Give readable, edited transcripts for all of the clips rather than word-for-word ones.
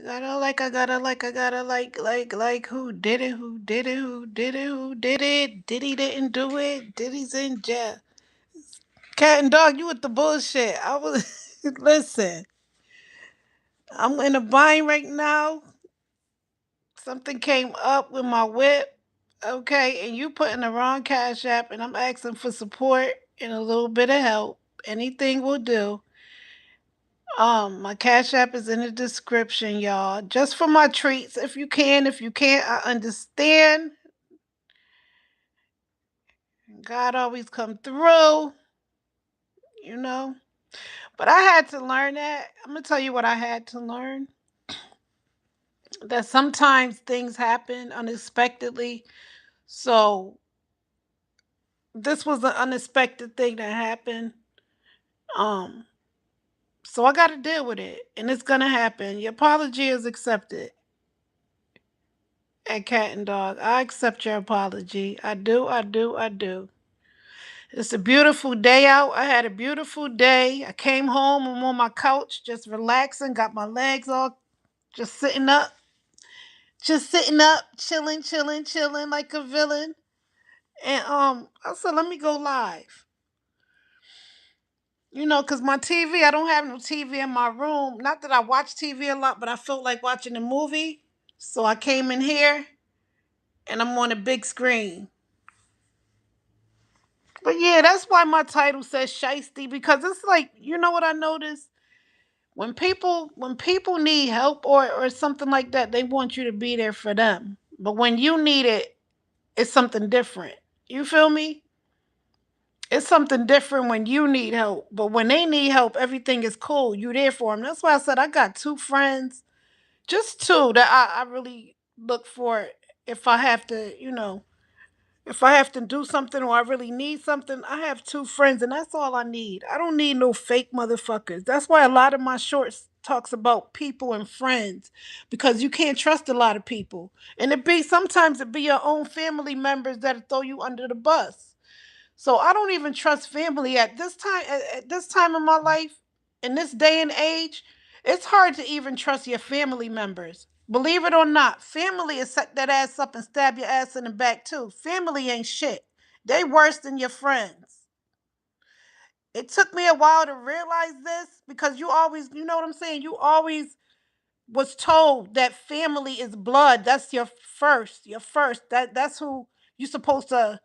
Who did it? Who did it? Who did it? Who did it? Diddy didn't do it. Diddy's in jail. Cat and dog, you with the bullshit. I was listen. I'm in a bind right now. Something came up with my whip. Okay, and you put in the wrong cash app, and I'm asking for support and a little bit of help. Anything will do. My cash app is in the description, y'all. Just for my treats, if you can. If you can't, I understand. God always come through, you know. But I had to learn that. I'm gonna tell you what I had to learn. That sometimes things happen unexpectedly. So this was an unexpected thing that happened. Um, so I got to deal with it, and it's gonna happen. Your apology is accepted. At Cat and Dog, I accept your apology. I do. I do. I do. It's a beautiful day out. I had a beautiful day. I came home. I'm on my couch, just relaxing. Got my legs all just sitting up, chilling, chilling, chilling like a villain. And I said, let me go live. Cause my TV, I don't have no TV in my room. Not that I watch TV a lot, but I felt like watching a movie. So I came in here and I'm on a big screen. But yeah, that's why my title says Shiesty, because it's like, you know what I noticed? When people need help or something like that, they want you to be there for them. But when you need it, it's something different. You feel me? It's something different when you need help. But when they need help, everything is cool. You there for them. That's why I said I got two friends, just two that I really look for if I have to, if I have to do something or I really need something. I have two friends and that's all I need. I don't need no fake motherfuckers. That's why a lot of my shorts talks about people and friends, because you can't trust a lot of people. And sometimes it be your own family members that throw you under the bus. So I don't even trust family at this time. At this time in my life, in this day and age, it's hard to even trust your family members. Believe it or not, family is set that ass up and stab your ass in the back too. Family ain't shit. They worse than your friends. It took me a while to realize this, because you always, you know what I'm saying? You always was told that family is blood. That's your first. Your first. That's who you're supposed to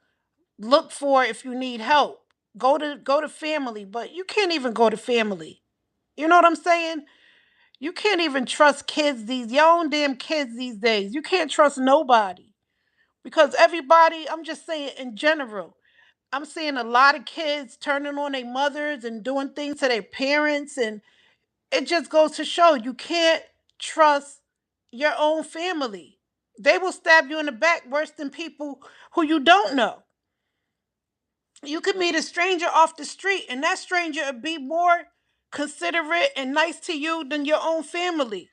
look for if you need help. Go to family, but you can't even go to family. You know what I'm saying? You can't even trust kids these your own damn kids these days. You can't trust nobody, because everybody, I'm just saying in general, I'm seeing a lot of kids turning on their mothers and doing things to their parents, and it just goes to show you can't trust your own family. They will stab you in the back worse than people who you don't know. You could meet a stranger off the street, and that stranger would be more considerate and nice to you than your own family.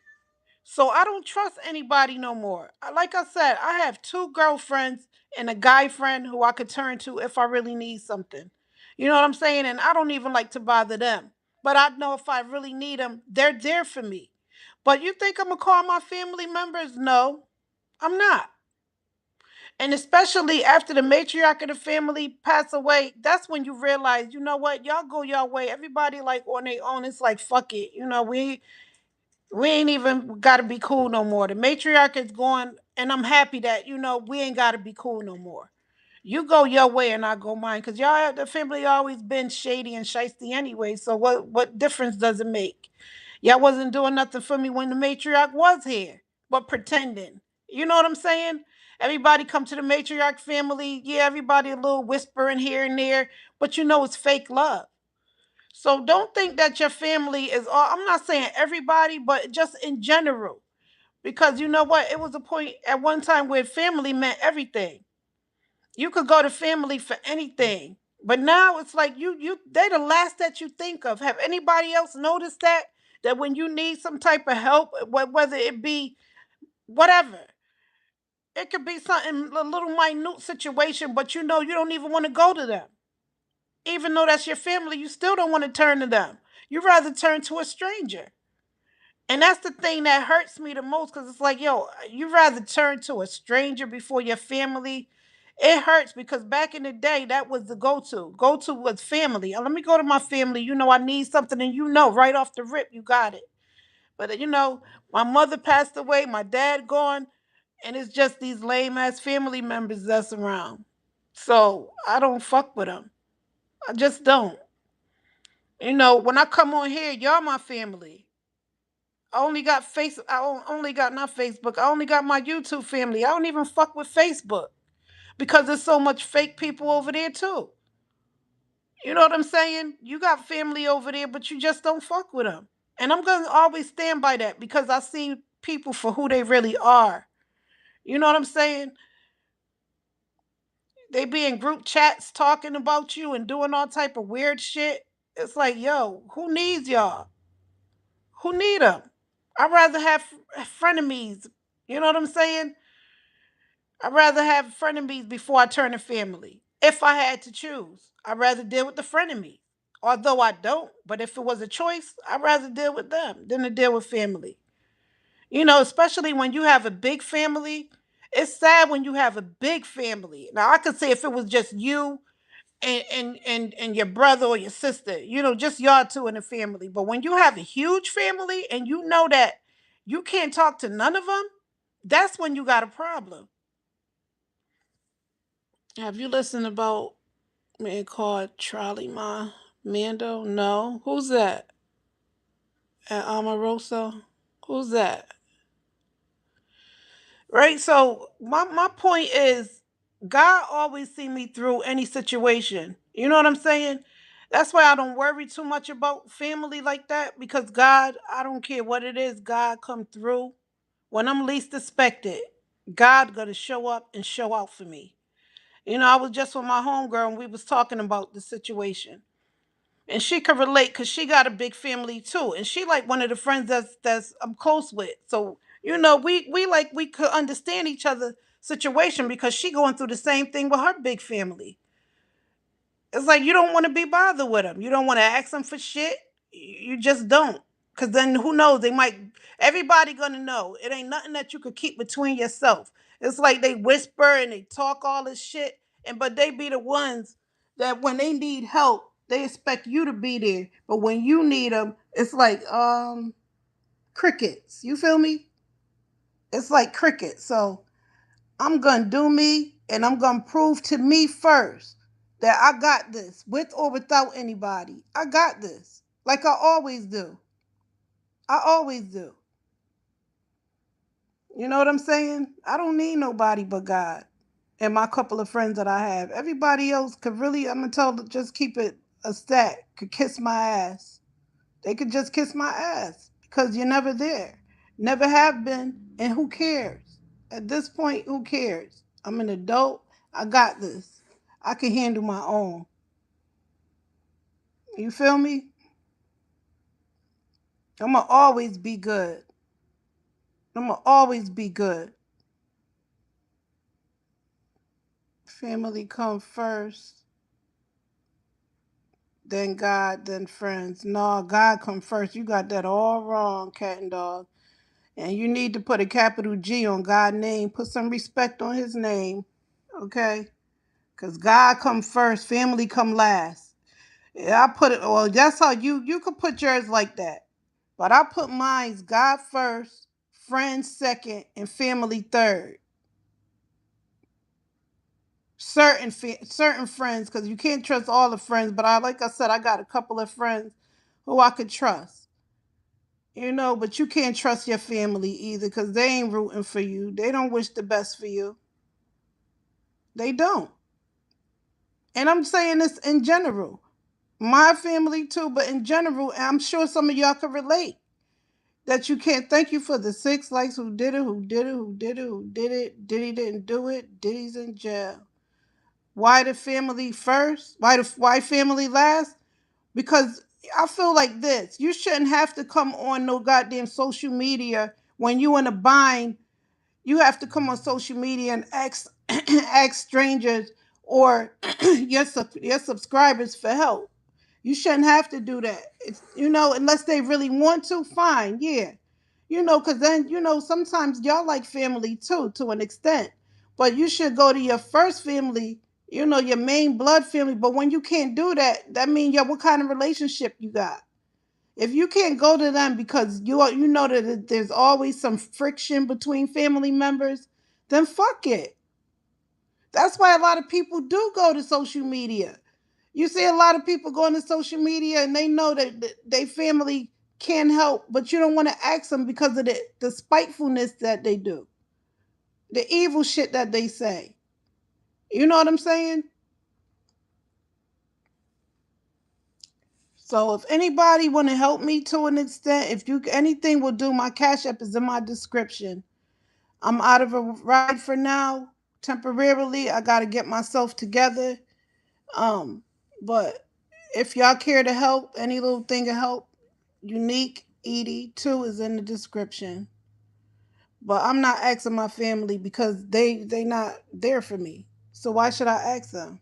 So I don't trust anybody no more. Like I said, I have two girlfriends and a guy friend who I could turn to if I really need something. You know what I'm saying? And I don't even like to bother them. But I know if I really need them, they're there for me. But you think I'm going to call my family members? No, I'm not. And especially after the matriarch of the family passed away, that's when you realize, you know what, y'all go your way. Everybody like on their own. It's like fuck it. We ain't even gotta be cool no more. The matriarch is gone, and I'm happy that, we ain't gotta be cool no more. You go your way and I go mine. Cause y'all the family always been shady and shisty anyway. So what difference does it make? Y'all wasn't doing nothing for me when the matriarch was here, but pretending. You know what I'm saying? Everybody come to the matriarch family. Yeah, everybody a little whispering here and there, but it's fake love. So don't think that your family is all. I'm not saying everybody, but just in general. Because you know what? It was a point at one time where family meant everything. You could go to family for anything. But now it's like they the last that you think of. Have anybody else noticed that? That when you need some type of help, whether it be whatever, it could be something a little minute situation, but you don't even want to go to them. Even though that's your family, you still don't want to turn to them. You rather turn to a stranger. And that's the thing that hurts me the most because it's like, yo, you rather turn to a stranger before your family. It hurts because back in the day, that was the go to. Go to was family. Let me go to my family. You know, I need something, and you know, right off the rip, you got it. But you know, my mother passed away, my dad gone, and it's just these lame ass family members that's around. So I don't fuck with them. I just don't. You know, when I come on here, y'all my family. I only got only got not Facebook. I only got my YouTube family. I don't even fuck with Facebook because there's so much fake people over there too. You know what I'm saying? You got family over there, but you just don't fuck with them. And I'm gonna always stand by that because I see people for who they really are. You know what I'm saying? They be in group chats talking about you and doing all type of weird shit. It's like, yo, who needs y'all? Who need them? I'd rather have frenemies. You know what I'm saying? I'd rather have frenemies before I turn to family. If I had to choose, I'd rather deal with the frenemy. Although I don't, but if it was a choice, I'd rather deal with them than to deal with family. You know, especially when you have a big family. It's sad when you have a big family. Now I could say if it was just you and your brother or your sister, you know, just y'all two in the family. But when you have a huge family and you know that you can't talk to none of them, that's when you got a problem. Have you listened about a man called Charlie Mando? No. Who's that? At Amarosa? Who's that? Right? So my point is God always see me through any situation. You know what I'm saying? That's why I don't worry too much about family like that because God, I don't care what it is, God come through. When I'm least expected, God gonna show up and show out for me. You know, I was just with my homegirl and we was talking about the situation. And she could relate because she got a big family too. And she like one of the friends that's I'm close with. So, you know, we could understand each other situation because she going through the same thing with her big family. It's like you don't want to be bothered with them. You don't want to ask them for shit. You just don't. Cause then who knows? They might everybody gonna know. It ain't nothing that you could keep between yourself. It's like they whisper and they talk all this shit, and but they be the ones that when they need help, they expect you to be there. But when you need them, it's like crickets. You feel me? It's like crickets. So I'm gonna do me and I'm gonna prove to me first that I got this with or without anybody. I got this. Like I always do. I always do. You know what I'm saying? I don't need nobody but God and my couple of friends that I have. Everybody else could really, I'm gonna tell them, just keep it a stack, could kiss my ass. They could just kiss my ass because you're never there. Never have been, and who cares? At this point, who cares? I'm an adult. I got this. I can handle my own. You feel me? I'm gonna always be good. I'm gonna always be good. Family come first, then God, then friends. No, God come first. You got that all wrong, cat and dog. And you need to put a capital G on God's name. Put some respect on his name. Okay? Because God come first, family come last. Yeah, I put it, well, that's how you could put yours like that. But I put mine's God first, friends second, and family third. Certain friends, because you can't trust all the friends, but I like I said, I got a couple of friends who I could trust. You know, but you can't trust your family either because they ain't rooting for you. They don't wish the best for you. They don't. And I'm saying this in general. My family too, but in general, I'm sure some of y'all can relate that you can't thank you for the six likes who did it, who did it, who did it, who did it. Diddy didn't do it. Diddy's in jail. Why the family first? Why family last? Because I feel like this. You shouldn't have to come on no goddamn social media when you in a bind. You have to come on social media and ask ask strangers or your subscribers for help. You shouldn't have to do that. It's, you know, unless they really want to, fine, yeah. Because then, sometimes y'all like family too, to an extent. But you should go to your first family, your main blood family. But when you can't do that, that means, yeah, what kind of relationship you got? If you can't go to them because you know that there's always some friction between family members, then fuck it. That's why a lot of people do go to social media. You see a lot of people going to social media and they know that their family can't help, but you don't want to ask them because of the spitefulness that they do, the evil shit that they say. You know what I'm saying? So if anybody want to help me to an extent, if you anything will do, my cash app is in my description. I'm out of a ride for now, temporarily. I got to get myself together. Um, but if y'all care to help, any little thing of help, Unique Edie 2 is in the description. But I'm not asking my family because they not there for me. So why should I ask them?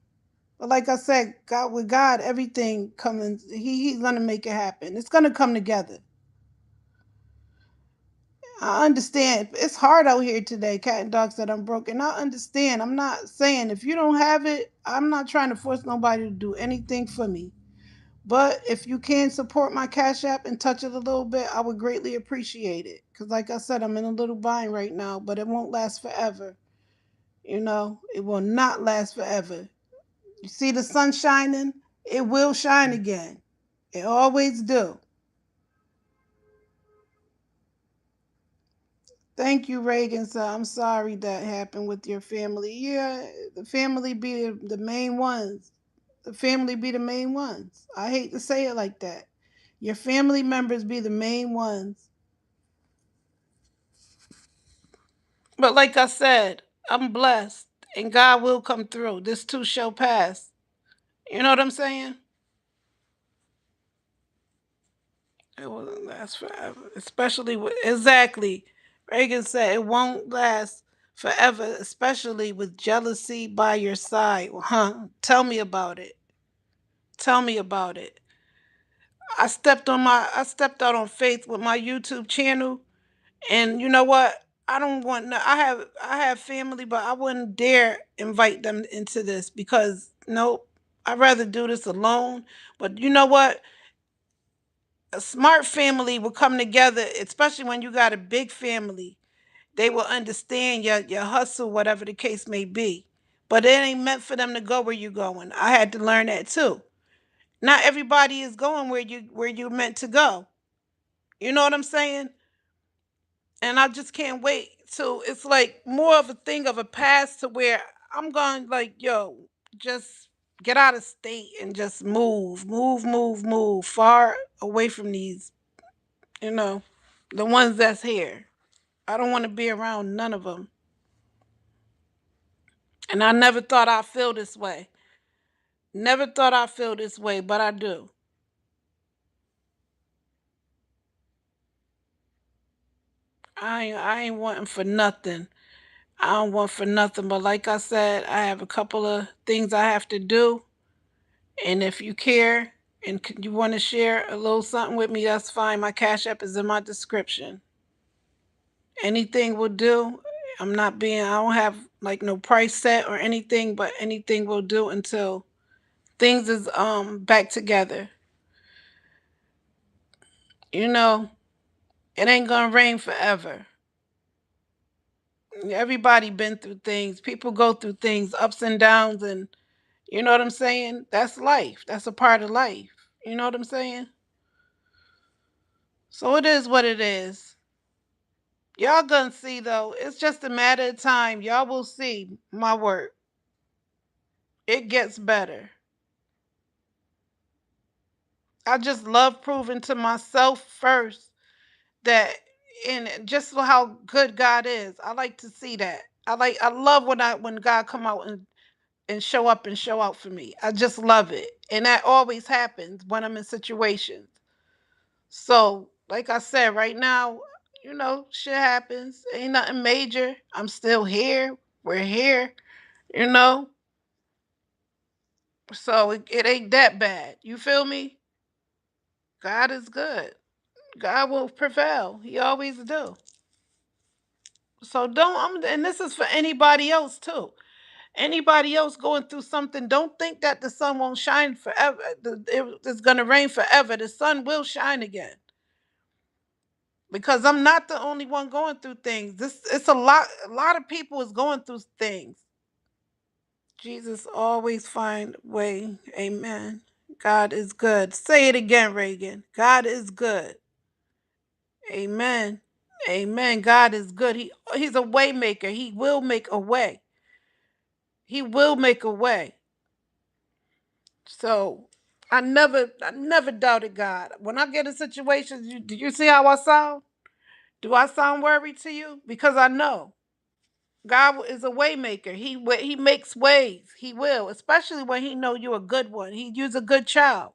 But like I said, God with God, everything coming. He's gonna make it happen. It's gonna come together. I understand. It's hard out here today. Cat and dog said I'm broken. I understand. I'm not saying if you don't have it, I'm not trying to force nobody to do anything for me. But if you can support my Cash App and touch it a little bit, I would greatly appreciate it. Because, like I said, I'm in a little bind right now, but it won't last forever. It will not last forever. You see the sun shining? It will shine again. It always do. Thank you, Reagan. So I'm sorry that happened with your family. Yeah, the family be the main ones. The family be the main ones. I hate to say it like that. Your family members be the main ones. But like I said, I'm blessed and God will come through. This too shall pass. You know what I'm saying? It won't last forever. Especially with, exactly. Reagan said it won't last forever, especially with jealousy by your side. Huh? Tell me about it. Tell me about it. I stepped out on faith with my YouTube channel, and you know what? I don't want no, I have family, but I wouldn't dare invite them into this because nope. I'd rather do this alone. But you know what? A smart family will come together, especially when you got a big family. They will understand your hustle, whatever the case may be. But it ain't meant for them to go where you're going. I had to learn that too. Not everybody is going where you're meant to go. You know what I'm saying? And I just can't wait. So it's like more of a thing of a past to where I'm going like, yo, just get out of state and just move far away from these, you know, the ones that's here. I don't want to be around none of them. And I never thought I'd feel this way. Never thought I'd feel this way, but I do. I ain't wanting for nothing. I don't want for nothing. But like I said, I have a couple of things I have to do. And if you care and you want to share a little something with me, that's fine. My Cash App is in my description. Anything will do. I don't have like no price set or anything, but anything will do until things is back together. You know, it ain't gonna rain forever. Everybody been through things. People go through things, ups and downs, and you know what I'm saying? That's life. That's a part of life. You know what I'm saying? So it is what it is. Y'all gonna see though. It's just a matter of time. Y'all will see my work. It gets better. I just love proving to myself first that and just how good God is. I like to see that. I love when God come out and show out for me. I just love it. And that always happens when I'm in situations. So, like I said, right now, shit happens. Ain't nothing major. I'm still here. We're here, you know? So it ain't that bad. You feel me? God is good. God will prevail. He always do. So don't. And this is for anybody else too. Anybody else going through something, don't think that the sun won't shine forever. It's going to rain forever. The sun will shine again. Because I'm not the only one going through things. This it's a lot of people is going through things. Jesus always find way. Amen. God is good. Say it again, Reagan. God is good. Amen. Amen. God is good. He's a way maker. He will make a way. He will make a way. So I never doubted God. When I get in situations, do you see how I sound? Do I sound worried to you? Because I know God is a way maker. He makes ways. He will, especially when he know you're a good one. You're a good child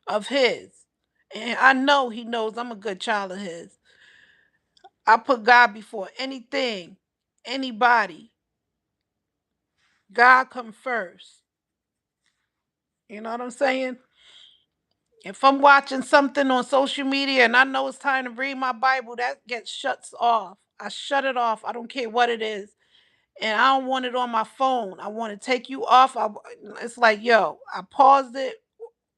of his. And I know he knows I'm a good child of his. I put God before anything, anybody. God come first. You know what I'm saying? If I'm watching something on social media and I know it's time to read my Bible, that gets shuts off. I shut it off. I don't care what it is. And I don't want it on my phone. I want to take you off. It's like, yo, I paused it.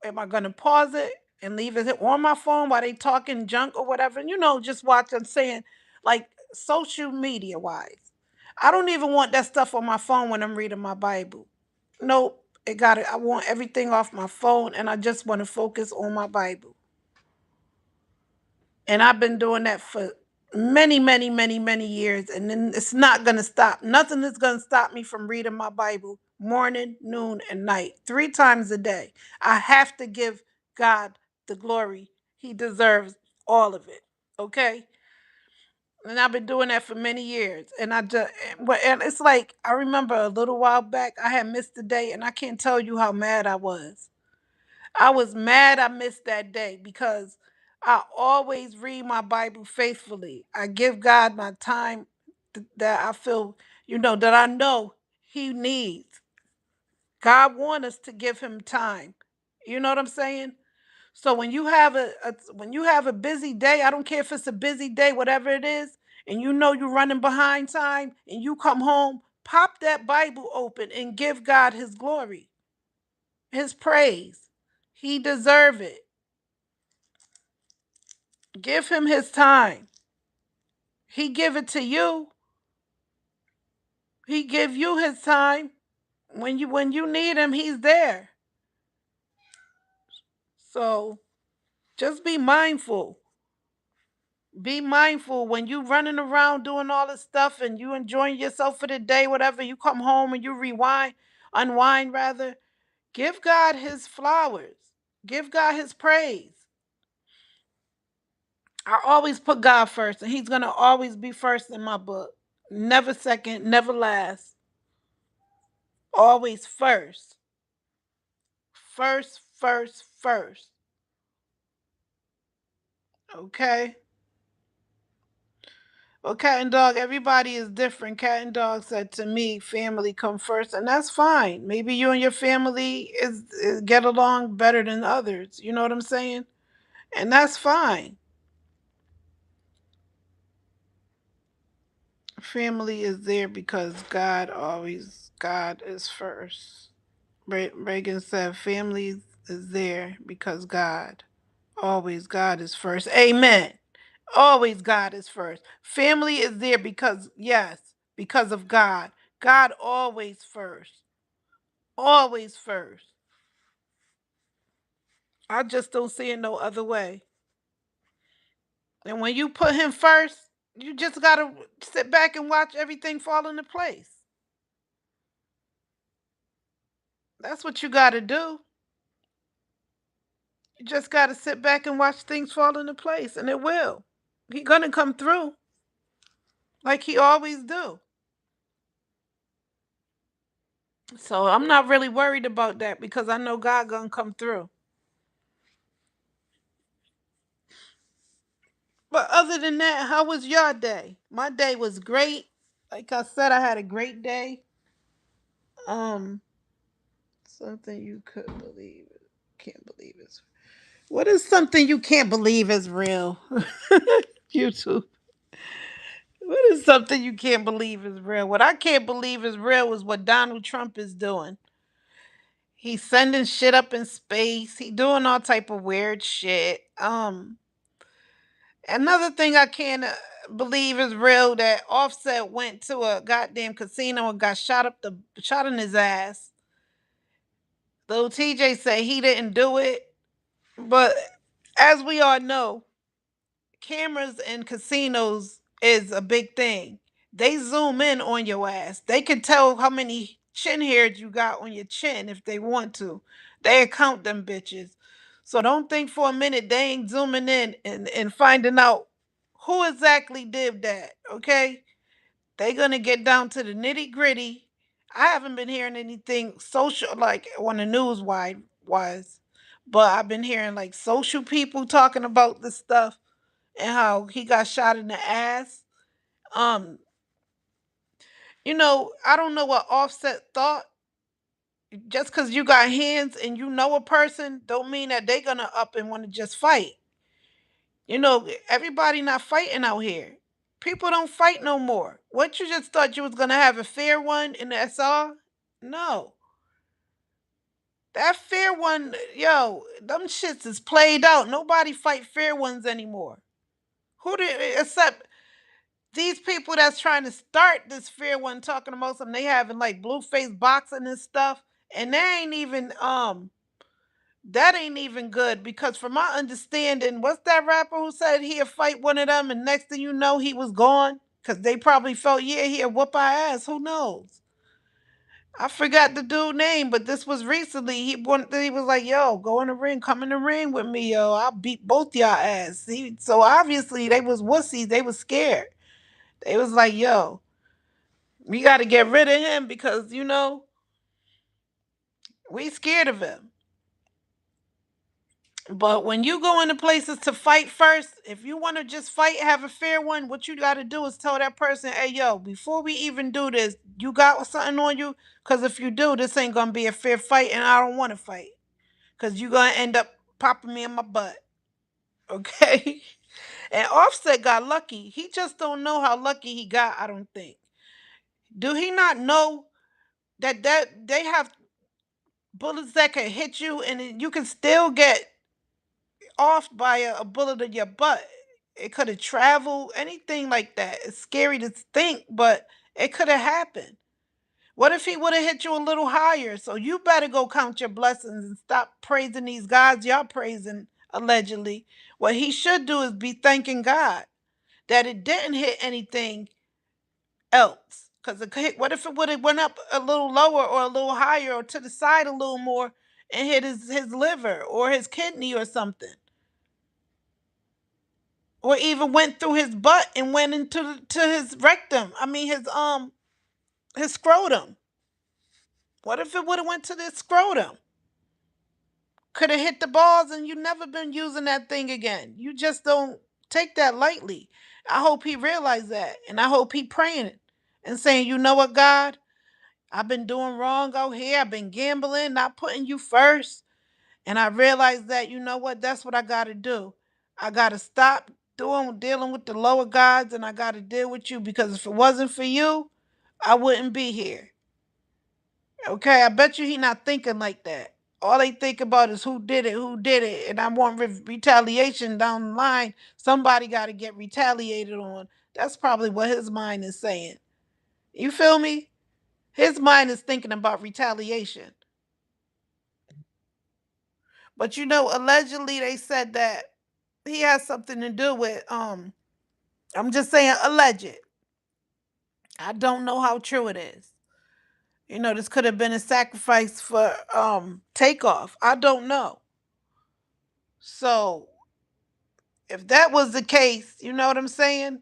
Am I going to pause it and leave it on my phone while they talking junk or whatever? And, just watch them saying, like, social media wise. I don't even want that stuff on my phone when I'm reading my Bible. Nope. It got it. I want everything off my phone and I just want to focus on my Bible. And I've been doing that for many, many, many, many years. And then it's not going to stop. Nothing is going to stop me from reading my Bible morning, noon, and night, 3 times a day. I have to give God the glory. He deserves all of it. Okay? And I've been doing that for many years. And and it's like, I remember a little while back, I had missed a day, and I can't tell you how mad I was. I was mad I missed that day because I always read my Bible faithfully. I give God my time that I feel, that I know He needs. God wants us to give Him time. You know what I'm saying? So when you have a busy day, I don't care if it's a busy day, whatever it is, and you're running behind time, and you come home, pop that Bible open and give God His glory, His praise. He deserve it. Give him his time. He give it to you. He give you his time. When you need him, he's there. So just be mindful. Be mindful when you running around doing all this stuff and you enjoying yourself for the day, whatever. You come home and you unwind rather. Give God his flowers. Give God his praise. I always put God first, and he's gonna always be first in my book. Never second, never last. Always first. First, first, first. Okay? Well, cat and dog, everybody is different. Cat and dog said to me, family come first, and that's fine. Maybe you and your family is get along better than others. You know what I'm saying? And that's fine. Family is there because God is first. Reagan said, family is there because God is first. Amen. Always God is first. Family is there because, yes, because of God. God always first. Always first. I just don't see it no other way. And when you put him first, you just got to sit back and watch everything fall into place. That's what you got to do. You just got to sit back and watch things fall into place, and it will. He going to come through like he always do. So I'm not really worried about that because I know God going to come through. But other than that, how was your day? My day was great. Like I said, I had a great day. Um, something you couldn't believe. Can't believe it. What is something you can't believe is real? YouTube. What is something you can't believe is real? What I can't believe is real is what Donald Trump is doing. He's sending shit up in space. He doing all type of weird shit. Another thing I can't believe is real that Offset went to a goddamn casino and got shot in his ass. Little TJ said he didn't do it, but as we all know, cameras in casinos is a big thing. They zoom in on your ass. They can tell how many chin hairs you got on your chin if they want to. They count them bitches. So don't think for a minute they ain't zooming in and finding out who exactly did that. Okay? They gonna get down to the nitty gritty. I haven't been hearing anything social like on the news wise, but I've been hearing like social people talking about this stuff and how he got shot in the ass. Um, I don't know what Offset thought. Just because you got hands and you know a person, don't mean that they gonna up and want to just fight. Everybody not fighting out here. People don't fight no more. What you just thought you was gonna have a fair one in the SR? No. That fair one, yo, them shits is played out. Nobody fight fair ones anymore. Who did except these people that's trying to start this fair one talking about some they having like Blueface boxing and stuff. And that ain't even good because from my understanding, what's that rapper who said he'd fight one of them and next thing you know he was gone? Cause they probably felt, yeah, he'll whoop our ass. Who knows? I forgot the dude name, but this was recently. He was like, "Yo, go in the ring, come in the ring with me, yo. I'll beat both y'all ass." So obviously they was wussies. They was scared. They was like, "Yo, we got to get rid of him because we scared of him." But when you go into places to fight first, if you want to just fight, have a fair one, what you got to do is tell that person, "Hey, yo, before we even do this, you got something on you? Because if you do, this ain't gonna be a fair fight, and I don't want to fight." Because you're going to end up popping me in my butt. Okay? And Offset got lucky. He just don't know how lucky he got, I don't think. Do he not know that they have bullets that can hit you and you can still get off by a bullet in your butt? It could have traveled, anything like that. It's scary to think, but it could have happened. What if he would have hit you a little higher? So you better go count your blessings and stop praising these gods y'all praising allegedly. What he should do is be thanking God that it didn't hit anything else. Because what if it would have went up a little lower or a little higher or to the side a little more and hit his liver or his kidney or something? Or even went through his butt and went into to his rectum. I mean his scrotum. What if it would have went to the scrotum? Could have hit the balls and you never been using that thing again. You just don't take that lightly. I hope he realized that. And I hope he praying and saying, you know what, God? I've been doing wrong out here. I've been gambling, not putting you first. And I realized that, you know what? That's what I got to do. I got to stop dealing with the lower gods and I got to deal with you because if it wasn't for you, I wouldn't be here. Okay, I bet you he not thinking like that. All they think about is who did it, and I want retaliation down the line. Somebody got to get retaliated on. That's probably what his mind is saying. You feel me? His mind is thinking about retaliation. But allegedly they said that he has something to do with I'm just saying alleged. I don't know how true it is. This could have been a sacrifice for takeoff. I don't know. So if that was the case, you know what I'm saying?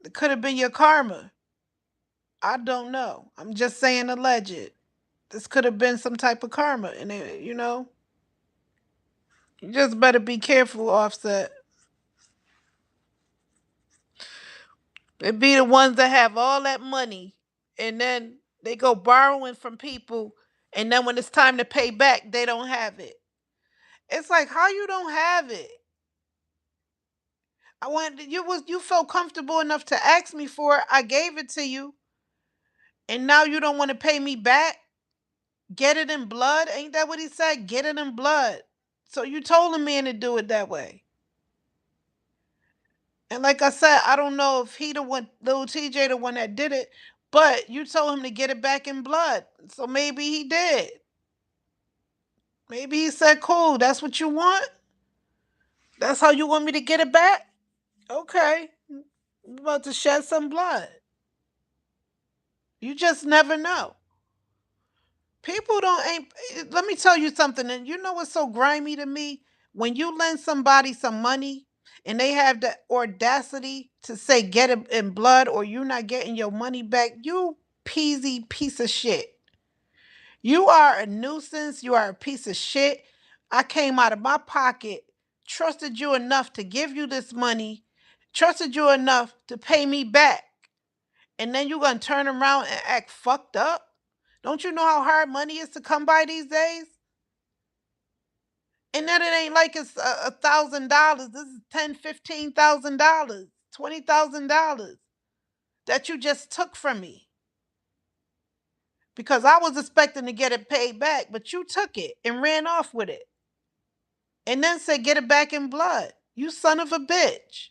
It could have been your karma. I don't know. I'm just saying alleged. This could have been some type of karma. And, you just better be careful, Offset. It be the ones that have all that money and then they go borrowing from people. And then when it's time to pay back, they don't have it. It's like how you don't have it. I want you felt comfortable enough to ask me for it. I gave it to you, and now you don't want to pay me back. Get it in blood. Ain't that what he said? Get it in blood. So you told a man to do it that way. And like I said, I don't know if he the one, little TJ, the one that did it, but you told him to get it back in blood. So maybe he did. Maybe he said, "Cool, that's what you want. That's how you want me to get it back." Okay, I'm about to shed some blood. You just never know. People don't ain't. Let me tell you something. And you know what's so grimy to me? When you lend somebody some money and they have the audacity to say get it in blood or you're not getting your money back, you peasy piece of shit. You are a nuisance. You are a piece of shit. I came out of my pocket, trusted you enough to give you this money, trusted you enough to pay me back. And then you're going to turn around and act fucked up? Don't you know how hard money is to come by these days? And then it ain't like it's $1,000. This is $10,000, $15,000, $20,000 that you just took from me because I was expecting to get it paid back, but you took it and ran off with it, and then said get it back in blood. You son of a bitch.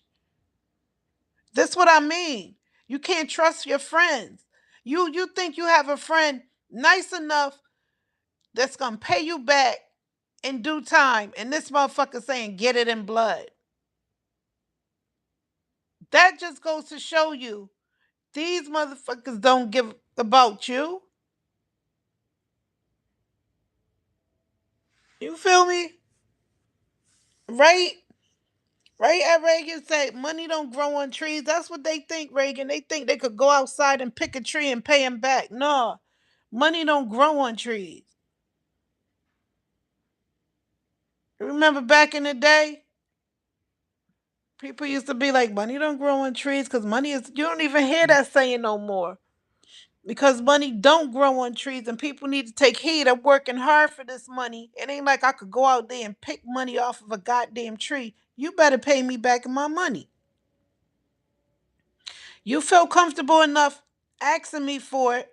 That's what I mean. You can't trust your friends. You think you have a friend nice enough that's gonna pay you back in due time, and this motherfucker saying get it in blood. That just goes to show you these motherfuckers don't give about you. You feel me? Right? Right at Reagan said money don't grow on trees. That's what they think, Reagan. They think they could go outside and pick a tree and pay him back. No. Money don't grow on trees. Remember back in the day? People used to be like, money don't grow on trees because money is, you don't even hear that saying no more. Because money don't grow on trees and people need to take heed. I'm working hard for this money. It ain't like I could go out there and pick money off of a goddamn tree. You better pay me back my money. You feel comfortable enough asking me for it,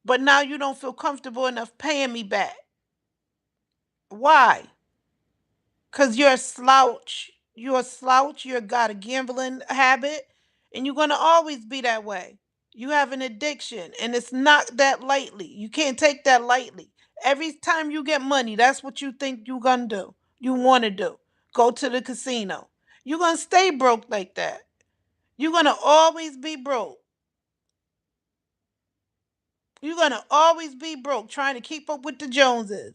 but now you don't feel comfortable enough paying me back. Why? Because you're a slouch. You're a slouch. You got a gambling habit, and you're going to always be that way. You have an addiction, and it's not that lightly. You can't take that lightly. Every time you get money, that's what you think you're going to do. You want to do. Go to the casino. You're going to stay broke like that. You're going to always be broke. You're going to always be broke trying to keep up with the Joneses.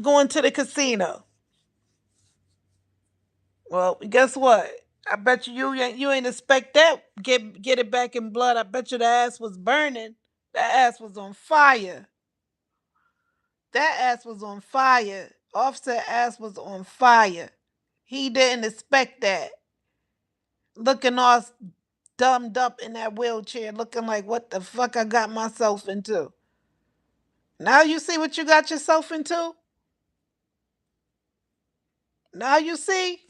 Going to the casino. Well, guess what? I bet you ain't expect that. Get it back in blood. I bet you the ass was burning. That ass was on fire. That ass was on fire. Offset ass was on fire. He didn't expect that. Looking all dumbed up in that wheelchair, looking like what the fuck I got myself into. Now you see what you got yourself into? Now you see?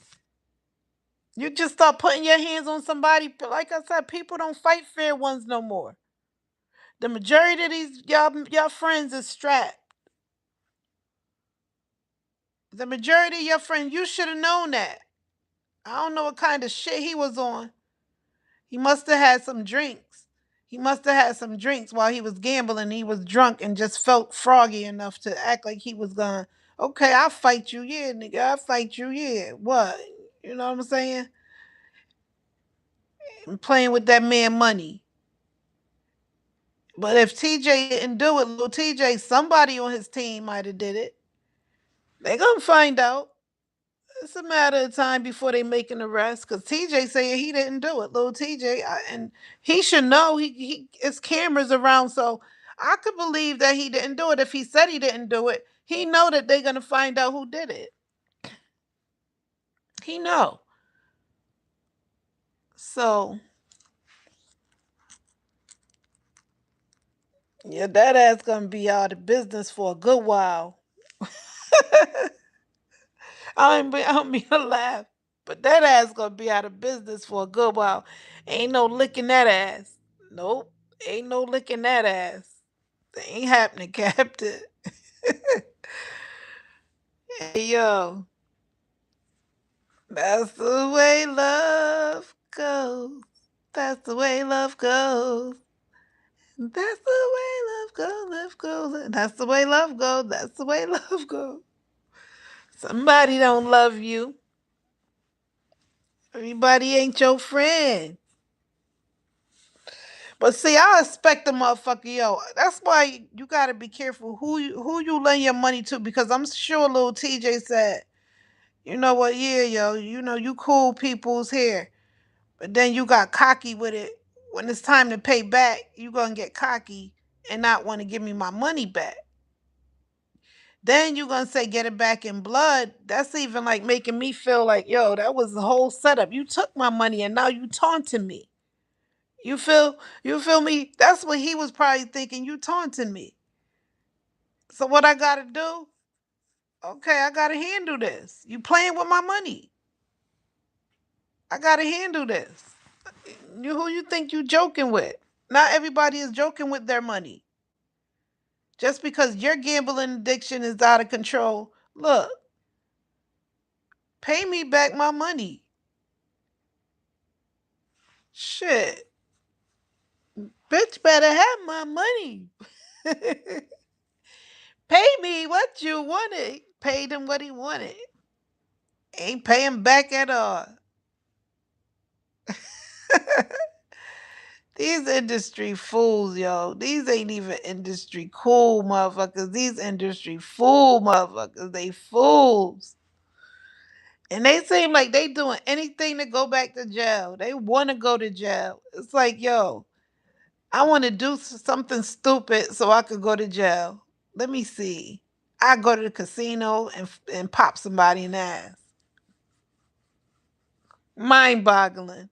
You just start putting your hands on somebody. Like I said, people don't fight fair ones no more. The majority of these y'all friends is strapped. The majority of your friends, you should have known that. I don't know what kind of shit he was on. He must have had some drinks. He must have had some drinks while he was gambling. He was drunk and just felt froggy enough to act like he was gonna, okay, I'll fight you, yeah, nigga, I'll fight you, yeah. What? You know what I'm saying? And playing with that man money. But if TJ didn't do it, little TJ, somebody on his team might have did it. They gonna find out. It's a matter of time before they make an arrest. Cause TJ saying he didn't do it, little TJ, and he should know. He it's cameras around, so I could believe that he didn't do it. If he said he didn't do it, he know that they're gonna find out who did it. He know. So yeah, that ass gonna be out of business for a good while. I don't mean to laugh, but that ass gonna be out of business for a good while. Ain't no licking that ass. Nope. Ain't no licking that ass. Ain't happening, Captain. Hey, yo, that's the way love goes. That's the way love goes. That's the way love goes. Love goes. That's the way love goes. That's the way love goes. Somebody don't love you. Everybody ain't your friend. But see, I expect a motherfucker, yo. That's why you gotta be careful who you lend your money to, because I'm sure little TJ said, you know what, yeah, yo, you know you cool people's here. But then you got cocky with it. When it's time to pay back, you gonna get cocky and not want to give me my money back. Then you gonna say get it back in blood. That's even like making me feel like, yo, that was the whole setup. You took my money and now you taunting me. You feel me? That's what he was probably thinking. You taunting me. So what I gotta do? Okay, I gotta handle this. You playing with my money. I gotta handle this. You who you think you joking with? Not everybody is joking with their money. Just because your gambling addiction is out of control, look, pay me back my money. Shit. Bitch better have my money. Pay me what you wanted. Paid him what he wanted. Ain't paying back at all. These industry fools, yo. These ain't even industry cool motherfuckers. These industry fool motherfuckers. They fools. And they seem like they doing anything to go back to jail. They want to go to jail. It's like, yo, I want to do something stupid so I could go to jail. Let me see. I go to the casino and pop somebody in the ass. Mind boggling.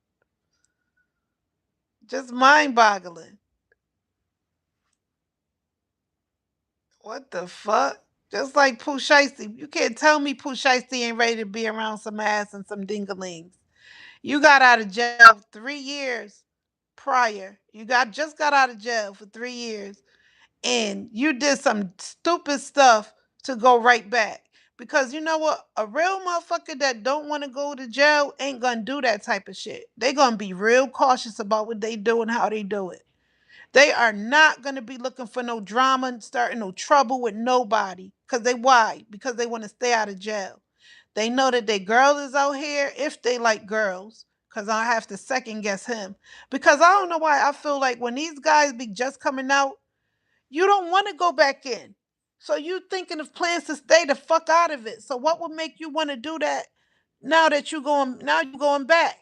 Just mind boggling. What the fuck? Just like Pooh Shiesty. You can't tell me Pooh Shiesty ain't ready to be around some ass and some dinglings. You got out of jail 3 years prior. You got out of jail for 3 years, and you did some stupid stuff to go right back. Because you know what? A real motherfucker that don't want to go to jail ain't gonna do that type of shit. They gonna be real cautious about what they do and how they do it. They are not going to be looking for no drama and starting no trouble with nobody. Because they, why? Because they want to stay out of jail. They know that their girl is out here if they like girls. Because I have to second guess him. Because I don't know why I feel like when these guys be just coming out, you don't want to go back in. So you thinking of plans to stay the fuck out of it. So what would make you want to do that now you going back?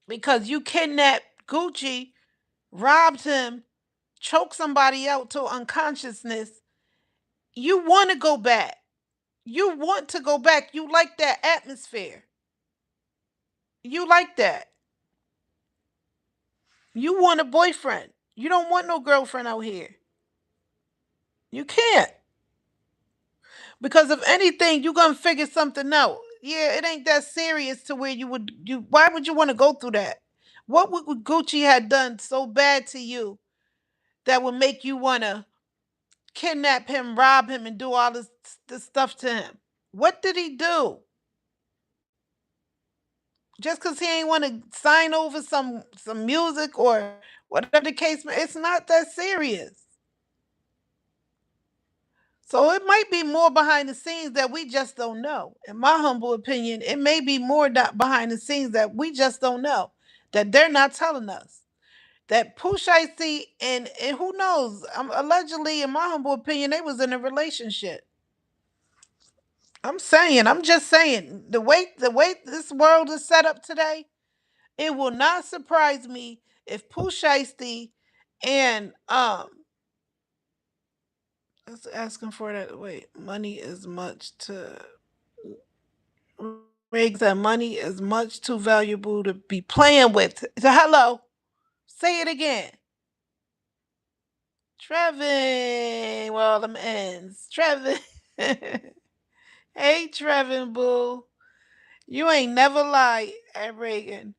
Because you kidnapped Gucci, robbed him, choke somebody out to unconsciousness, you want to go back. You want to go back. You like that atmosphere. You like that. You want a boyfriend. You don't want no girlfriend out here. You can't. Because if anything, you're going to figure something out. Yeah, it ain't that serious to where why would you want to go through that? What would Gucci had done so bad to you that would make you want to kidnap him, rob him, and do all this stuff to him? What did he do? Just because he ain't want to sign over some music or whatever the case, it's not that serious. So it might be more behind the scenes that we just don't know. In my humble opinion, it may be more behind the scenes that we just don't know, that they're not telling us. That Pusha T and who knows, allegedly, in my humble opinion, they was in a relationship. I'm just saying, the way this world is set up today, it will not surprise me if Pooh Shiesty and let's asking for that. Wait, money is much to Riggs that money is much too valuable to be playing with. So hello, say it again. Trevin. Well, them ends. Trevin. Hey, Trevin, boo. You ain't never lied at Reagan.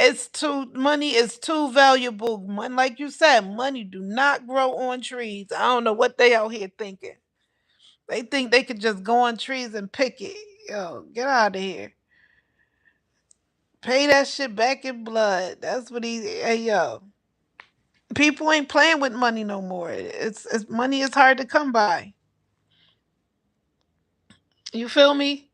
It's too money is too valuable. Like you said, money do not grow on trees. I don't know what they out here thinking. They think they could just go on trees and pick it. Yo, get out of here. Pay that shit back in blood. That's what he. Hey, yo. People ain't playing with money no more. It's money is hard to come by. You feel me?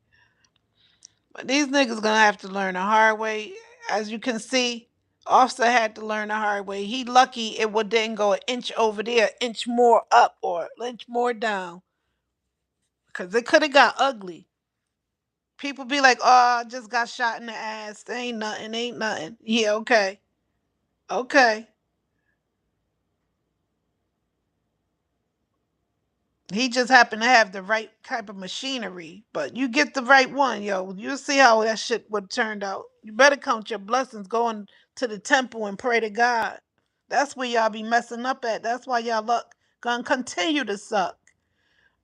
But these niggas gonna have to learn the hard way. As you can see, Offset had to learn the hard way. He lucky it would didn't go an inch over there, inch more up, or an inch more down. Cause it could have got ugly. People be like, "Oh, I just got shot in the ass. There ain't nothing. Ain't nothing." Yeah, okay, okay. He just happened to have the right type of machinery. But you get the right one, yo. You'll see how that shit would turned out. You better count your blessings going to the temple and pray to God. That's where y'all be messing up at. That's why y'all luck gonna continue to suck.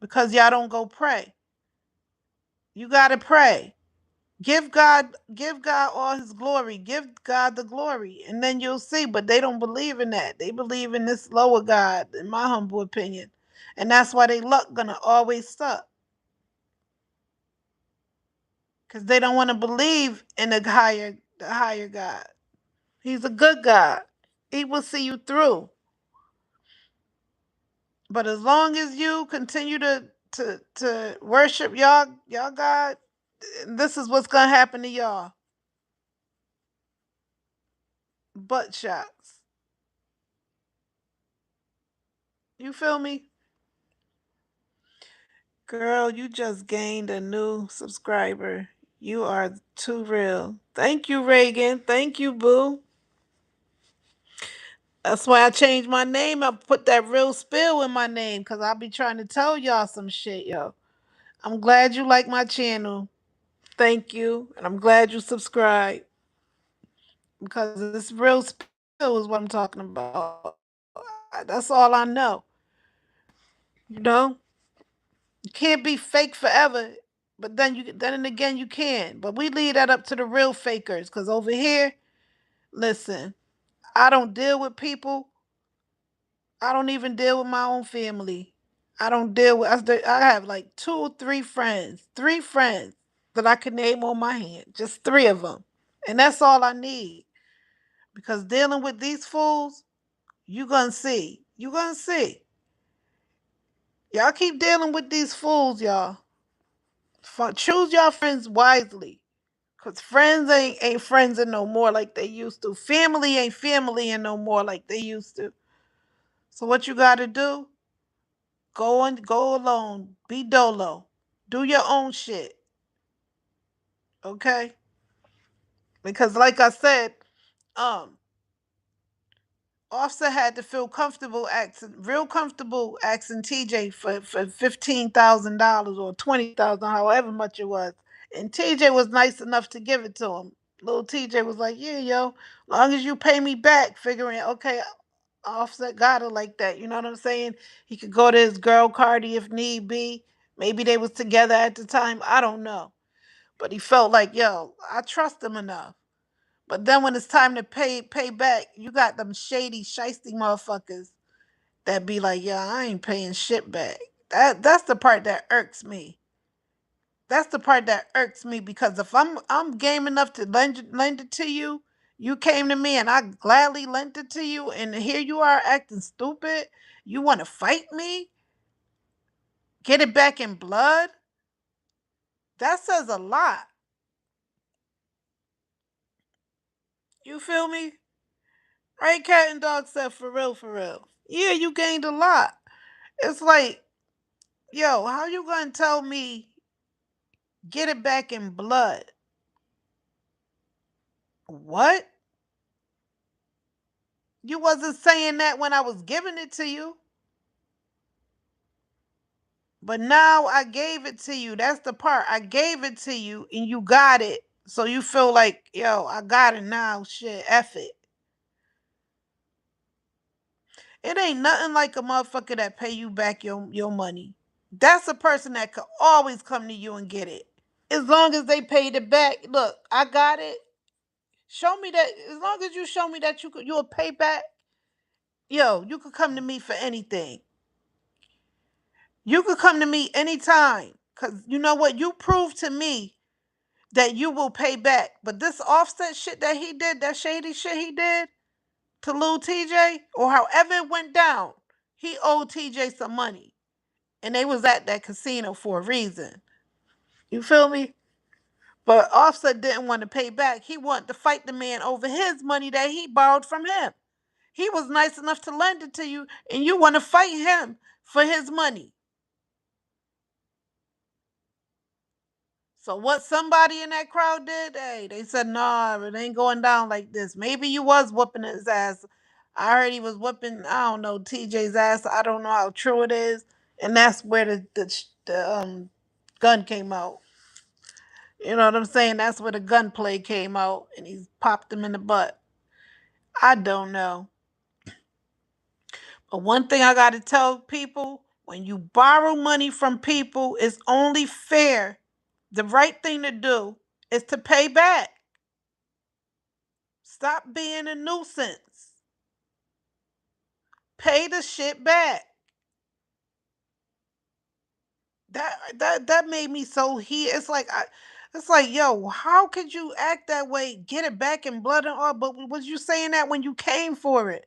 Because y'all don't go pray. You gotta pray. Give God all his glory. Give God the glory. And then you'll see. But they don't believe in that. They believe in this lower God, in my humble opinion. And that's why they luck gonna always suck. Because they don't want to believe in the higher God. He's a good God. He will see you through. But as long as you continue to worship y'all God, this is what's gonna happen to y'all. Butt shots. You feel me? Girl, you just gained a new subscriber. You are too real. Thank you, Reagan. Thank you, Boo. That's why I changed my name. I put that real spill in my name because I'll be trying to tell y'all some shit, yo. I'm glad you like my channel. Thank you. And I'm glad you subscribe because this real spill is what I'm talking about. That's all I know. You know? You can't be fake forever. But then and again you can. But we leave that up to the real fakers. Cause over here, listen, I don't deal with people. I don't even deal with my own family. I don't deal with. I have like two or three friends that I can name on my hand, just three of them, and that's all I need. Because dealing with these fools, you gonna see. You gonna see. Y'all keep dealing with these fools, y'all. Choose y'all friends wisely. Cause friends ain't friends and no more like they used to. Family ain't family and no more like they used to. So what you gotta do? Go alone. Be dolo. Do your own shit. Okay? Because like I said, um, Offset had to feel comfortable real comfortable asking TJ for $15,000 or 20,000, however much it was. And TJ was nice enough to give it to him. Little TJ was like, "Yeah, yo, long as you pay me back," figuring, okay, Offset got it like that. You know what I'm saying? He could go to his girl Cardi if need be. Maybe they was together at the time. I don't know. But he felt like, yo, I trust him enough. But then when it's time to pay back, you got them shady, shiesty motherfuckers that be like, yeah, I ain't paying shit back. That's the part that irks me. That's the part that irks me because if I'm game enough to lend it to you, you came to me and I gladly lent it to you, and here you are acting stupid. You want to fight me? Get it back in blood? That says a lot. You feel me? Right, Cat and Dog said for real, for real. Yeah, you gained a lot. It's like, yo, how you gonna tell me get it back in blood? What? You wasn't saying that when I was giving it to you. But now I gave it to you. That's the part. I gave it to you and you got it. So you feel like, yo, I got it now. Shit, F it. It ain't nothing like a motherfucker that pay you back your money. That's a person that could always come to you and get it. As long as they paid it back. Look, I got it. Show me that. As long as you show me that you'll pay back, yo, you could come to me for anything. You could come to me anytime. Cause you know what? You prove to me that you will pay back. But this offset shit that he did, that shady shit he did to Lil TJ, or however it went down, he owed TJ some money. And they was at that casino for a reason. You feel me? But Offset didn't want to pay back. He wanted to fight the man over his money that he borrowed from him. He was nice enough to lend it to you, and you want to fight him for his money. So what somebody in that crowd did, hey, they said, nah, it ain't going down like this. Maybe you was whooping his ass. I heard he was whooping, I don't know, TJ's ass. I don't know how true it is. And that's where the gun came out. You know what I'm saying? That's where the gunplay came out, and he popped him in the butt. I don't know. But one thing I got to tell people, when you borrow money from people, it's only fair. The right thing to do is to pay back. Stop being a nuisance. Pay the shit back. That made me so heat. It's like, yo, how could you act that way? Get it back in blood and all, but was you saying that when you came for it?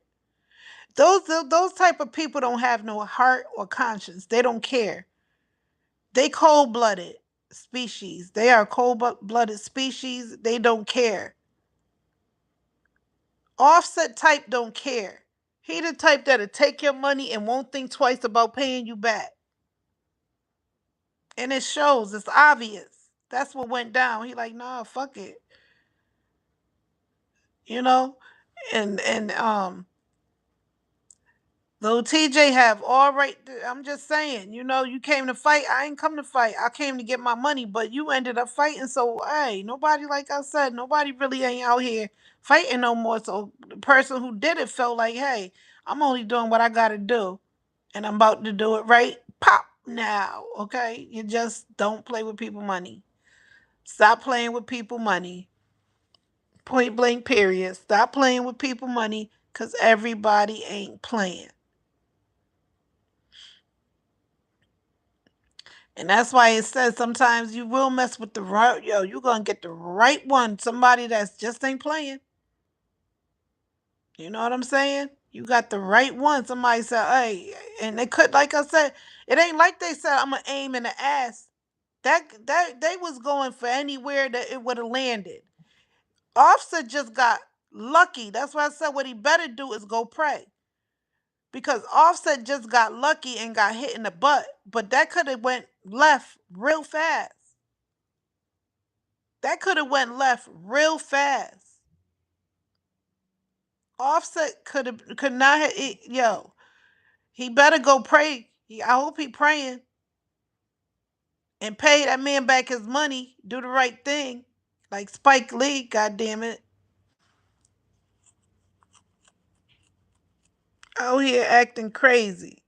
Those type of people don't have no heart or conscience. They don't care. They cold blooded species. They are cold blooded species. They don't care. Offset type don't care. He the type that'll take your money and won't think twice about paying you back. And it shows. It's obvious. That's what went down. He like, nah, fuck it. You know? And Little TJ have all right. I'm just saying, you came to fight. I ain't come to fight. I came to get my money, but you ended up fighting. So, hey, nobody, like I said, nobody really ain't out here fighting no more. So the person who did it felt like, hey, I'm only doing what I got to do, and I'm about to do it right. Pop now, okay? You just don't play with people money. Stop playing with people money. Point blank, period. Stop playing with people money, because everybody ain't playing. And that's why it says sometimes you will mess with the right, you're gonna get the right one, somebody that's just ain't playing. You know what I'm saying? You got the right one. Somebody said, hey, and they could, like I said, it ain't like they said I'm gonna aim in the ass. That they was going for anywhere that it would have landed. Offset just got lucky. That's why I said what he better do is go pray. Because Offset just got lucky and got hit in the butt, but that could have went left real fast. That could have went left real fast. Offset could not have. Yo, he better go pray. I hope he praying and pay that man back his money. Do the right thing, like Spike Lee. God damn it, out here acting crazy.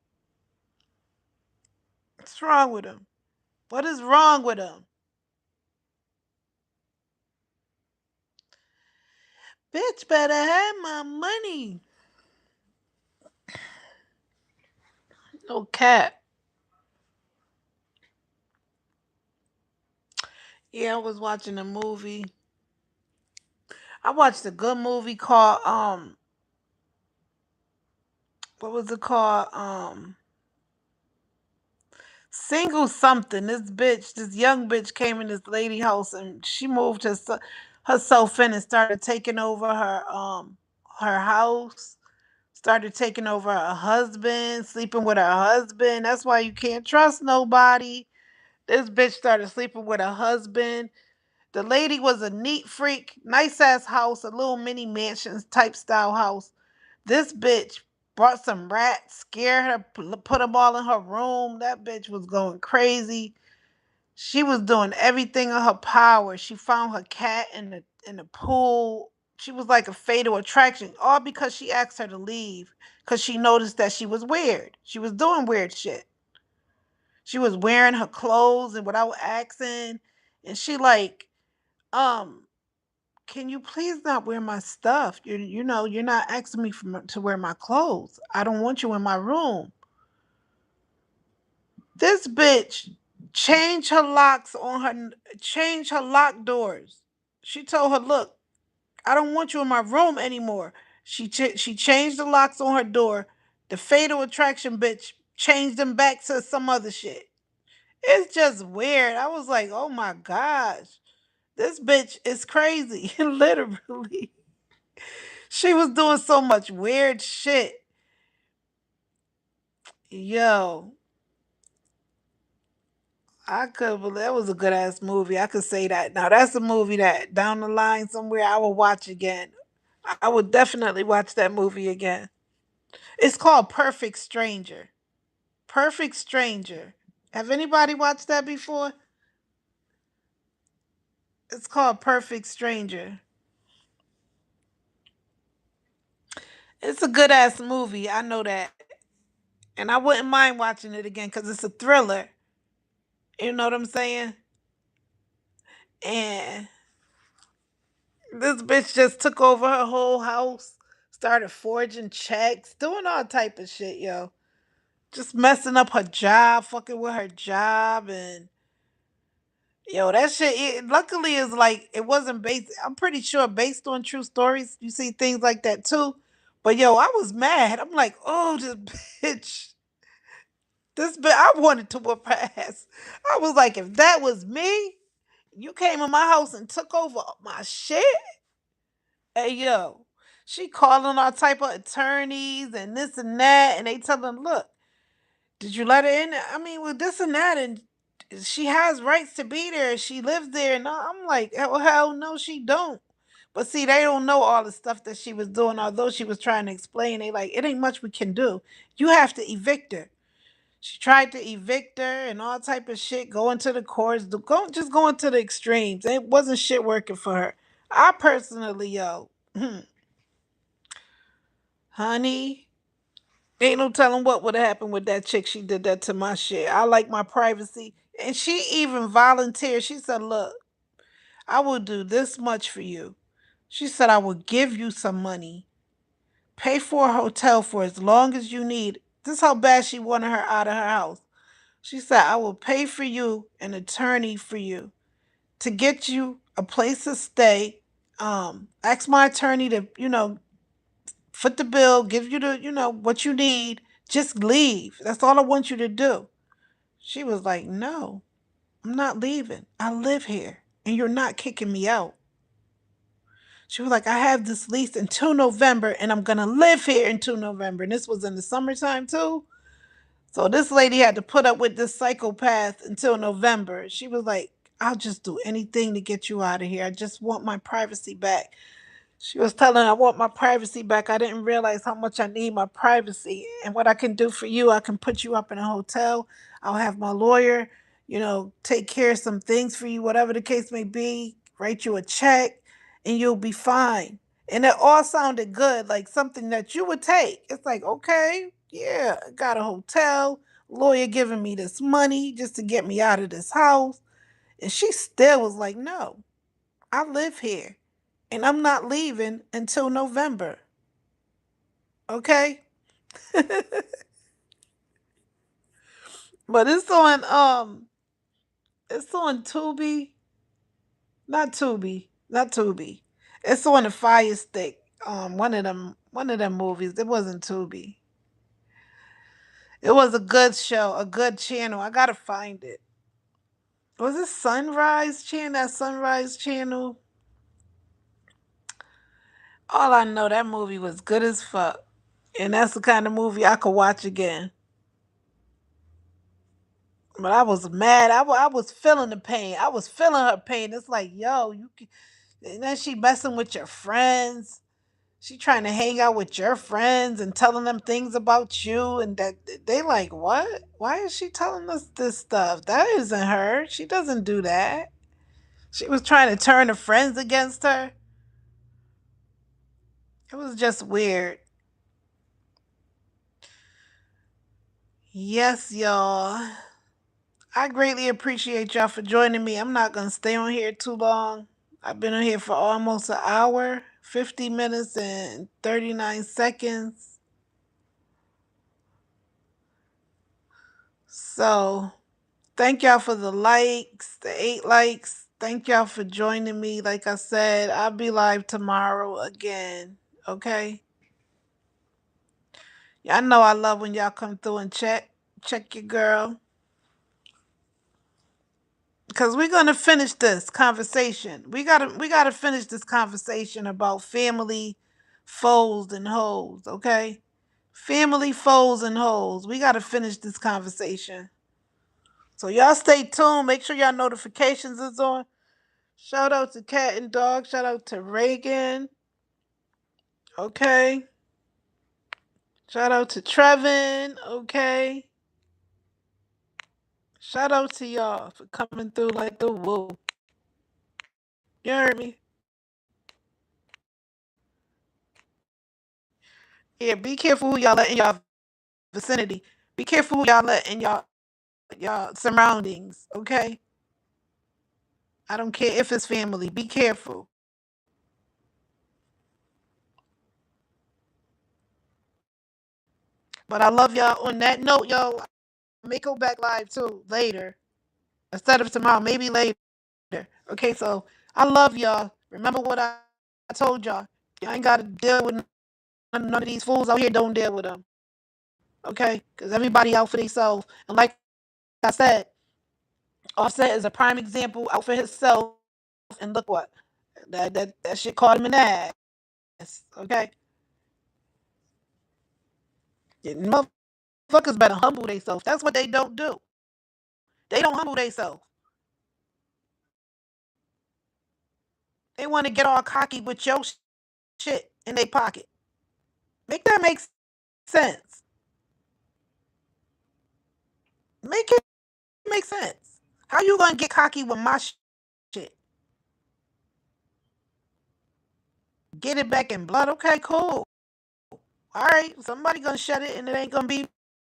What's wrong with him? What is wrong with him? Bitch, better have my money. No cap. Yeah, I was watching a movie. I watched a good movie called what was it called? Single something. This young bitch came in this lady house and she moved herself in and started taking over her house. Started taking over her husband, sleeping with her husband. That's why you can't trust nobody. This bitch started sleeping with her husband. The lady was a neat freak, nice ass house, a little mini mansion type style house. This bitch brought some rats, scared her, put them all in her room. That bitch was going crazy. She was doing everything in her power. She found her cat in the pool. She was like a fatal attraction, all because she asked her to leave because she noticed that she was weird. She was doing weird shit. She was wearing her clothes and without asking, and she like, um, can you please not wear my stuff? You're not asking me to wear my clothes. I don't want you in my room. This bitch changed her locks on her, changed her lock doors. She told her, look, I don't want you in my room anymore. She changed the locks on her door. The fatal attraction bitch changed them back to some other shit. It's just weird. I was like, oh my gosh, this bitch is crazy. Literally, she was doing so much weird shit. Yo, I could believe that was a good ass movie. I could say that. Now that's a movie that down the line somewhere I will watch again. I would definitely watch that movie again. It's called Perfect Stranger. Perfect Stranger. Have anybody watched that before? It's called Perfect Stranger. It's a good ass movie. I know that. And I wouldn't mind watching it again because it's a thriller. You know what I'm saying? And this bitch just took over her whole house, started forging checks, doing all type of shit, yo. Just messing up her job, fucking with her job, and yo, that shit. Luckily, is like it wasn't based. I'm pretty sure based on true stories. You see things like that too. But yo, I was mad. I'm like, oh, this bitch. This bitch. I wanted to whoop her ass. I was like, if that was me, you came in my house and took over my shit. Hey yo, she calling all type of attorneys and this and that, and they tell them, look, did you let her in? I mean, with this and that, and she has rights to be there. She lives there, and I'm like, hell no, she don't. But see, they don't know all the stuff that she was doing. Although she was trying to explain, they like, it ain't much we can do. You have to evict her. She tried to evict her and all type of shit, going to the courts, just going to the extremes. It wasn't shit working for her. I personally, yo, honey, ain't no telling what would have happened with that chick. She did that to my shit. I like my privacy. And she even volunteered. She said, look, I will do this much for you. She said, I will give you some money. Pay for a hotel for as long as you need. This is how bad she wanted her out of her house. She said, I will pay for you an attorney for you to get you a place to stay. Ask my attorney to, foot the bill, give you the, what you need. Just leave. That's all I want you to do. She was like, no, I'm not leaving. I live here and you're not kicking me out. She was like, I have this lease until November and I'm going to live here until November. And this was in the summertime too. So this lady had to put up with this psychopath until November. She was like, I'll just do anything to get you out of here. I just want my privacy back. She was telling, I want my privacy back. I didn't realize how much I need my privacy. And what I can do for you, I can put you up in a hotel. I'll have my lawyer, take care of some things for you, whatever the case may be, write you a check, and you'll be fine. And it all sounded good, like something that you would take. It's like, okay, yeah, I got a hotel, lawyer giving me this money just to get me out of this house. And she still was like, no, I live here and I'm not leaving until November. Okay? But it's on Tubi. Not Tubi. It's on the Fire Stick. One of them movies. It wasn't Tubi. It was a good show, a good channel. I gotta find it. Was it Sunrise Channel? That Sunrise Channel? All I know, that movie was good as fuck. And that's the kind of movie I could watch again. But I was mad. I was feeling the pain. I was feeling her pain. It's like, yo, and then she messing with your friends. She trying to hang out with your friends and telling them things about you. And that they like, what? Why is she telling us this stuff? That isn't her. She doesn't do that. She was trying to turn her friends against her. It was just weird. Yes, y'all. I greatly appreciate y'all for joining me. I'm not gonna stay on here too long. I've been on here for almost an hour, 50 minutes and 39 seconds. So thank y'all for the likes, the 8 likes. Thank y'all for joining me. Like I said, I'll be live tomorrow again. Okay? Y'all know I love when y'all come through and check your girl. Because we're gonna finish this conversation. We gotta finish this conversation about family foes and hoes, okay? Family foes and hoes. We gotta finish this conversation. So y'all stay tuned. Make sure y'all notifications is on. Shout out to Cat and Dog. Shout out to Reagan. Okay. Shout out to Trevin. Okay. Shout out to y'all for coming through like the woo. You heard me? Yeah, be careful who y'all let in y'all vicinity. Be careful who y'all let in y'all surroundings, okay? I don't care if it's family. Be careful. But I love y'all. On that note, y'all, I may go back live too later. Instead of tomorrow, maybe later. Okay, so I love y'all. Remember what I told y'all. Y'all ain't gotta deal with none of these fools out here. Don't deal with them. Okay? Because everybody out for themselves. And like I said, Offset is a prime example out for himself. And look what? That shit caught him in the ass. Okay? Yeah, motherfuckers better humble themselves. That's what they don't do. They don't humble themselves. They want to get all cocky with your shit in their pocket. Make that make sense. Make it make sense. How you gonna get cocky with my shit? Get it back in blood? Okay, cool. All right, somebody gonna shut it, and it ain't gonna be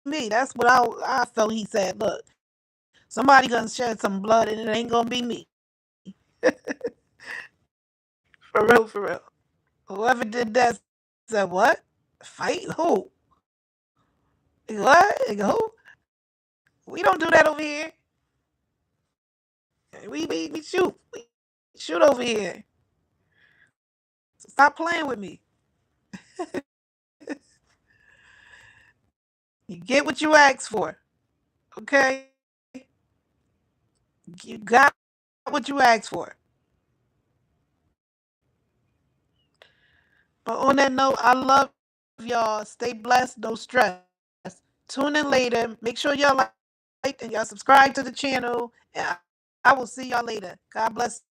me. That's what I felt. He said, "Look, somebody gonna shed some blood, and it ain't gonna be me." For real, for real. Whoever did that said what? Fight who? What? Who? We don't do that over here. We shoot. We shoot over here. So stop playing with me. You get what you asked for. Okay? You got what you asked for. But on that note, I love y'all. Stay blessed, no stress. Tune in later. Make sure y'all like and y'all subscribe to the channel. And I will see y'all later. God bless.